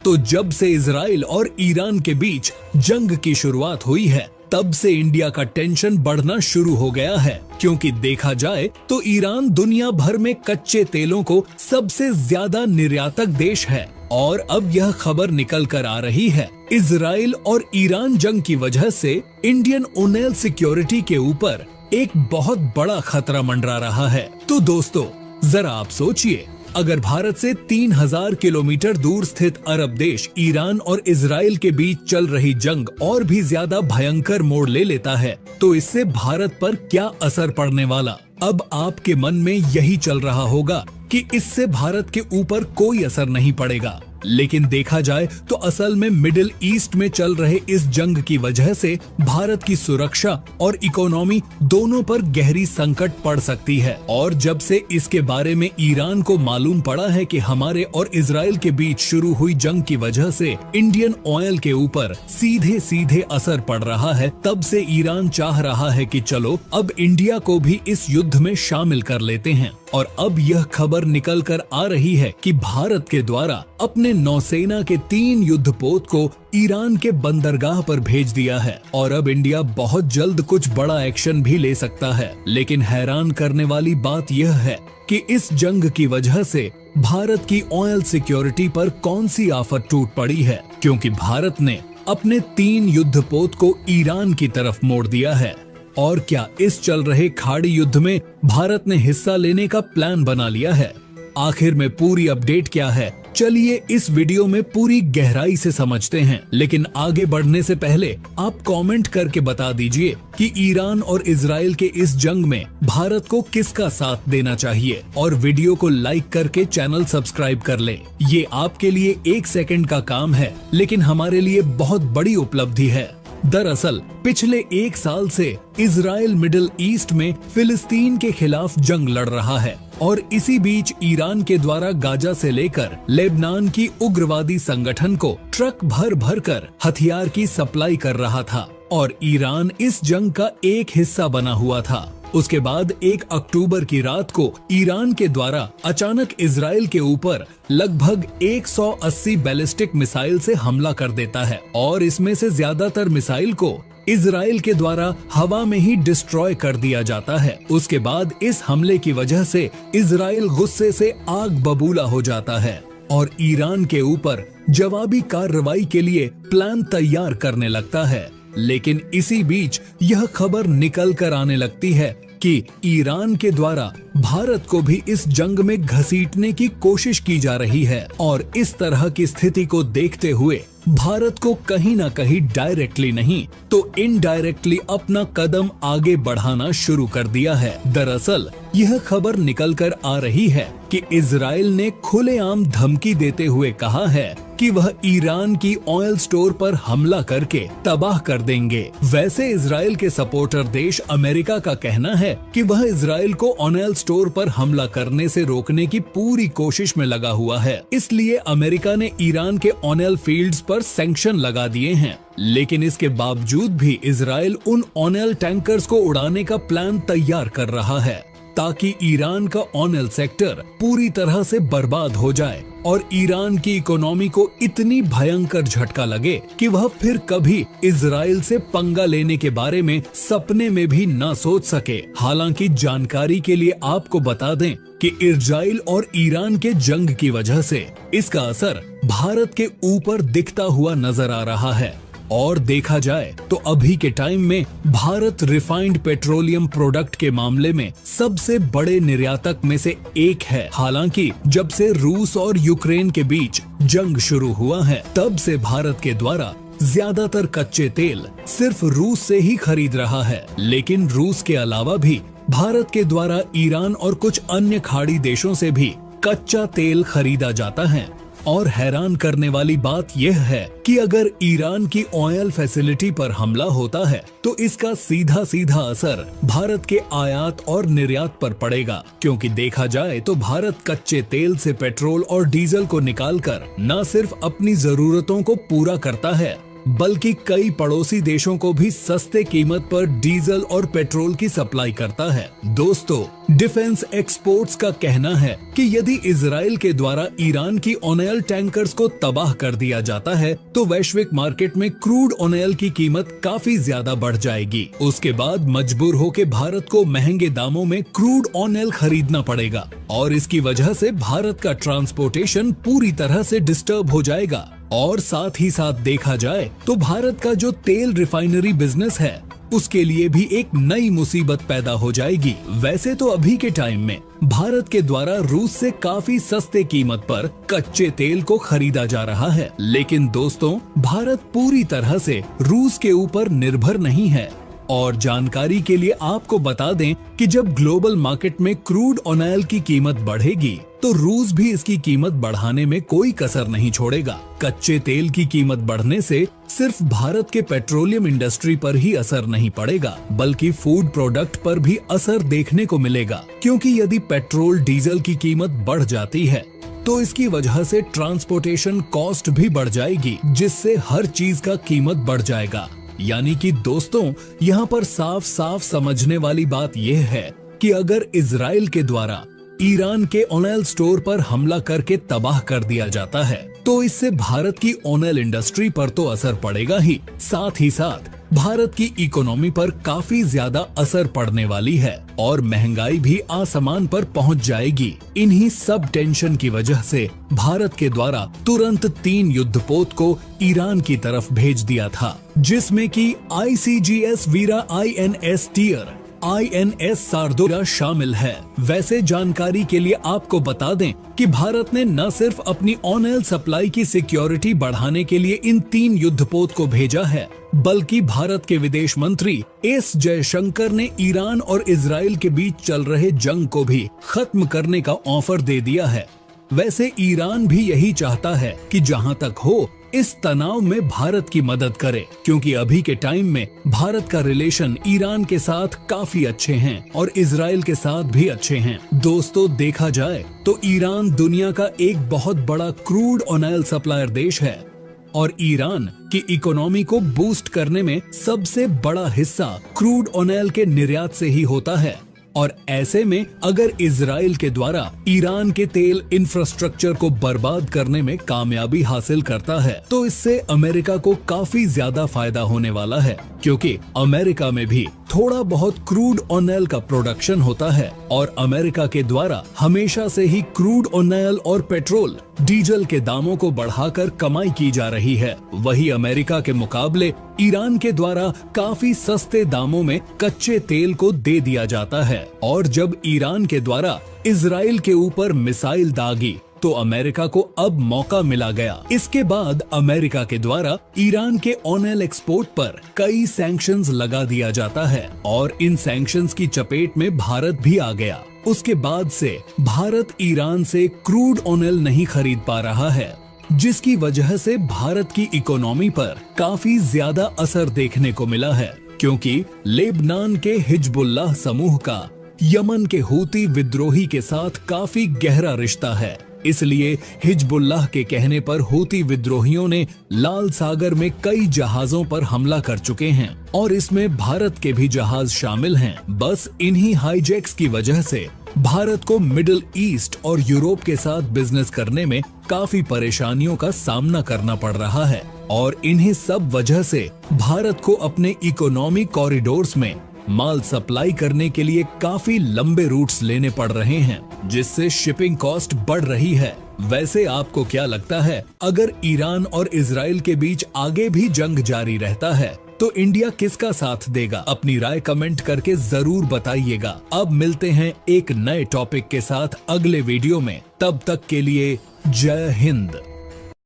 तो जब से इजराइल और ईरान के बीच जंग की शुरुआत हुई है, तब से इंडिया का टेंशन बढ़ना शुरू हो गया है, क्योंकि देखा जाए तो ईरान दुनिया भर में कच्चे तेलों को सबसे ज्यादा निर्यातक देश है। और अब यह खबर निकल कर आ रही है, इजराइल और ईरान जंग की वजह से इंडियन ऑयल सिक्योरिटी के ऊपर एक बहुत बड़ा खतरा मंडरा रहा है। तो दोस्तों, जरा आप सोचिए, अगर भारत से 3000 किलोमीटर दूर स्थित अरब देश ईरान और इजराइल के बीच चल रही जंग और भी ज्यादा भयंकर मोड़ ले लेता है, तो इससे भारत पर क्या असर पड़ने वाला। अब आपके मन में यही चल रहा होगा कि इससे भारत के ऊपर कोई असर नहीं पड़ेगा, लेकिन देखा जाए तो असल में मिडिल ईस्ट में चल रहे इस जंग की वजह से भारत की सुरक्षा और इकोनॉमी दोनों पर गहरी संकट पड़ सकती है। और जब से इसके बारे में ईरान को मालूम पड़ा है कि हमारे और इजराइल के बीच शुरू हुई जंग की वजह से इंडियन ऑयल के ऊपर सीधे सीधे असर पड़ रहा है, तब से ईरान चाह रहा है कि चलो अब इंडिया को भी इस युद्ध में शामिल कर लेते हैं। और अब यह खबर निकल कर आ रही है कि भारत के द्वारा अपने नौसेना के 3 युद्धपोत को ईरान के बंदरगाह पर भेज दिया है और अब इंडिया बहुत जल्द कुछ बड़ा एक्शन भी ले सकता है। लेकिन हैरान करने वाली बात यह है कि इस जंग की वजह से भारत की ऑयल सिक्योरिटी पर कौन सी आफत टूट पड़ी है, क्योंकि भारत ने अपने 3 युद्धपोत को ईरान की तरफ मोड़ दिया है। और क्या इस चल रहे खाड़ी युद्ध में भारत ने हिस्सा लेने का प्लान बना लिया है? आखिर में पूरी अपडेट क्या है, चलिए इस वीडियो में पूरी गहराई से समझते हैं। लेकिन आगे बढ़ने से पहले आप कमेंट करके बता दीजिए कि ईरान और इजराइल के इस जंग में भारत को किसका साथ देना चाहिए, और वीडियो को लाइक करके चैनल सब्सक्राइब कर ले। ये आपके लिए 1 सेकंड का काम है, लेकिन हमारे लिए बहुत बड़ी उपलब्धि है। दरअसल पिछले 1 साल से इजराइल मिडिल ईस्ट में फिलिस्तीन के खिलाफ जंग लड़ रहा है और इसी बीच ईरान के द्वारा गाजा से लेकर लेबनान की उग्रवादी संगठन को ट्रक भर भर कर हथियार की सप्लाई कर रहा था और ईरान इस जंग का एक हिस्सा बना हुआ था। उसके बाद 1 अक्टूबर की रात को ईरान के द्वारा अचानक इजराइल के ऊपर लगभग 180 बैलिस्टिक मिसाइल से हमला कर देता है और इसमें से ज्यादातर मिसाइल को इजराइल के द्वारा हवा में ही डिस्ट्रॉय कर दिया जाता है। उसके बाद इस हमले की वजह से इजराइल गुस्से से आग बबूला हो जाता है और ईरान के ऊपर जवाबी कार्रवाई के लिए प्लान तैयार करने लगता है। लेकिन इसी बीच यह खबर निकल कर आने लगती है कि ईरान के द्वारा भारत को भी इस जंग में घसीटने की कोशिश की जा रही है और इस तरह की स्थिति को देखते हुए भारत को कहीं न कहीं डायरेक्टली नहीं तो इनडायरेक्टली अपना कदम आगे बढ़ाना शुरू कर दिया है। दरअसल यह खबर निकल कर आ रही है कि इजराइल ने खुलेआम धमकी देते हुए कहा है कि वह ईरान की ऑयल स्टोर पर हमला करके तबाह कर देंगे। वैसे इजराइल के सपोर्टर देश अमेरिका का कहना है कि वह इजराइल को ऑयल स्टोर पर हमला करने से रोकने की पूरी कोशिश में लगा हुआ है, इसलिए अमेरिका ने ईरान के ऑयल फील्ड्स पर सैंक्शन लगा दिए हैं। लेकिन इसके बावजूद भी इजराइल उन ऑयल टैंकर्स को उड़ाने का प्लान तैयार कर रहा है ताकि ईरान का ऑयल सेक्टर पूरी तरह से बर्बाद हो जाए और ईरान की इकोनॉमी को इतनी भयंकर झटका लगे कि वह फिर कभी इजराइल से पंगा लेने के बारे में सपने में भी ना सोच सके। हालांकि जानकारी के लिए आपको बता दें कि इजराइल और ईरान के जंग की वजह से इसका असर भारत के ऊपर दिखता हुआ नजर आ रहा है। और देखा जाए तो अभी के टाइम में भारत रिफाइंड पेट्रोलियम प्रोडक्ट के मामले में सबसे बड़े निर्यातक में से एक है। हालांकि जब से रूस और यूक्रेन के बीच जंग शुरू हुआ है, तब से भारत के द्वारा ज्यादातर कच्चे तेल सिर्फ रूस से ही खरीद रहा है। लेकिन रूस के अलावा भी भारत के द्वारा ईरान और कुछ अन्य खाड़ी देशों से भी कच्चा तेल खरीदा जाता है। और हैरान करने वाली बात यह है कि अगर ईरान की ऑयल फैसिलिटी पर हमला होता है तो इसका सीधा सीधा असर भारत के आयात और निर्यात पर पड़ेगा, क्योंकि देखा जाए तो भारत कच्चे तेल से पेट्रोल और डीजल को निकालकर न सिर्फ अपनी जरूरतों को पूरा करता है बल्कि कई पड़ोसी देशों को भी सस्ते कीमत पर डीजल और पेट्रोल की सप्लाई करता है। दोस्तों, डिफेंस एक्सपोर्ट्स का कहना है कि यदि इजराइल के द्वारा ईरान की ऑयल टैंकर्स को तबाह कर दिया जाता है तो वैश्विक मार्केट में क्रूड ऑयल की कीमत काफी ज्यादा बढ़ जाएगी। उसके बाद मजबूर होकर भारत को महंगे दामों में क्रूड ऑयल खरीदना पड़ेगा और इसकी वजह से भारत का ट्रांसपोर्टेशन पूरी तरह से डिस्टर्ब हो जाएगा। और साथ ही साथ देखा जाए तो भारत का जो तेल रिफाइनरी बिजनेस है उसके लिए भी एक नई मुसीबत पैदा हो जाएगी। वैसे तो अभी के टाइम में भारत के द्वारा रूस से काफी सस्ते कीमत पर कच्चे तेल को खरीदा जा रहा है, लेकिन दोस्तों भारत पूरी तरह से रूस के ऊपर निर्भर नहीं है। और जानकारी के लिए आपको बता दें कि जब ग्लोबल मार्केट में क्रूड ऑयल की कीमत बढ़ेगी तो रूस भी इसकी कीमत बढ़ाने में कोई कसर नहीं छोड़ेगा। कच्चे तेल की कीमत बढ़ने से सिर्फ भारत के पेट्रोलियम इंडस्ट्री पर ही असर नहीं पड़ेगा, बल्कि फूड प्रोडक्ट पर भी असर देखने को मिलेगा, क्योंकि यदि पेट्रोल डीजल की कीमत बढ़ जाती है तो इसकी वजह से ट्रांसपोर्टेशन कॉस्ट भी बढ़ जाएगी, जिससे हर चीज का कीमत बढ़ जाएगा। यानी कि दोस्तों, यहाँ पर साफ साफ समझने वाली बात यह है कि अगर इजराइल के द्वारा ईरान के ऑयल स्टोर पर हमला करके तबाह कर दिया जाता है तो इससे भारत की ऑयल इंडस्ट्री पर तो असर पड़ेगा ही, साथ ही साथ भारत की इकोनॉमी पर काफी ज्यादा असर पड़ने वाली है और महंगाई भी आसमान पर पहुंच जाएगी। इन्हीं सब टेंशन की वजह से भारत के द्वारा तुरंत 3 युद्धपोत को ईरान की तरफ भेज दिया था, जिसमें कि ICGS वीरा INS टियर INS सारदोला शामिल है। वैसे जानकारी के लिए आपको बता दें कि भारत ने न सिर्फ अपनी ऑयल सप्लाई की सिक्योरिटी बढ़ाने के लिए इन 3 युद्धपोत को भेजा है, बल्कि भारत के विदेश मंत्री एस जयशंकर ने ईरान और इजराइल के बीच चल रहे जंग को भी खत्म करने का ऑफर दे दिया है। वैसे ईरान भी यही चाहता है कि जहां तक हो इस तनाव में भारत की मदद करे, क्योंकि अभी के टाइम में भारत का रिलेशन ईरान के साथ काफी अच्छे हैं और इजराइल के साथ भी अच्छे हैं। दोस्तों, देखा जाए तो ईरान दुनिया का एक बहुत बड़ा क्रूड ऑयल सप्लायर देश है और ईरान की इकोनॉमी को बूस्ट करने में सबसे बड़ा हिस्सा क्रूड ऑयल के निर्यात से ही होता है। और ऐसे में अगर इजराइल के द्वारा ईरान के तेल इंफ्रास्ट्रक्चर को बर्बाद करने में कामयाबी हासिल करता है तो इससे अमेरिका को काफी ज्यादा फायदा होने वाला है, क्योंकि अमेरिका में भी थोड़ा बहुत क्रूड ऑयल का प्रोडक्शन होता है और अमेरिका के द्वारा हमेशा से ही क्रूड ऑयल और पेट्रोल डीजल के दामों को बढ़ाकर कमाई की जा रही है। वही अमेरिका के मुकाबले ईरान के द्वारा काफी सस्ते दामों में कच्चे तेल को दे दिया जाता है और जब ईरान के द्वारा इजराइल के ऊपर मिसाइल दागी तो अमेरिका को अब मौका मिला गया। इसके बाद अमेरिका के द्वारा ईरान के ऑयल एक्सपोर्ट पर कई सैंक्शंस लगा दिया जाता है और इन सैंक्शंस की चपेट में भारत भी आ गया। उसके बाद से भारत ईरान से क्रूड ऑयल नहीं खरीद पा रहा है, जिसकी वजह से भारत की इकोनॉमी पर काफी ज्यादा असर देखने को मिला है, क्योंकि लेबनान के हिजबुल्लाह समूह का यमन के हूती विद्रोही के साथ काफी गहरा रिश्ता है। इसलिए हिजबुल्लाह के कहने पर हूती विद्रोहियों ने लाल सागर में कई जहाजों पर हमला कर चुके हैं और इसमें भारत के भी जहाज शामिल हैं। बस इन्हीं हाईजैक्स की वजह से भारत को मिडिल ईस्ट और यूरोप के साथ बिजनेस करने में काफी परेशानियों का सामना करना पड़ रहा है और इन्हीं सब वजह से भारत को अपने इकोनॉमिक कॉरिडोर्स में माल सप्लाई करने के लिए काफी लंबे रूट्स लेने पड़ रहे हैं, जिससे शिपिंग कॉस्ट बढ़ रही है। वैसे आपको क्या लगता है, अगर ईरान और इजराइल के बीच आगे भी जंग जारी रहता है तो इंडिया किसका साथ देगा? अपनी राय कमेंट करके जरूर बताइएगा। अब मिलते हैं एक नए टॉपिक के साथ अगले वीडियो में, तब तक के लिए जय हिंद।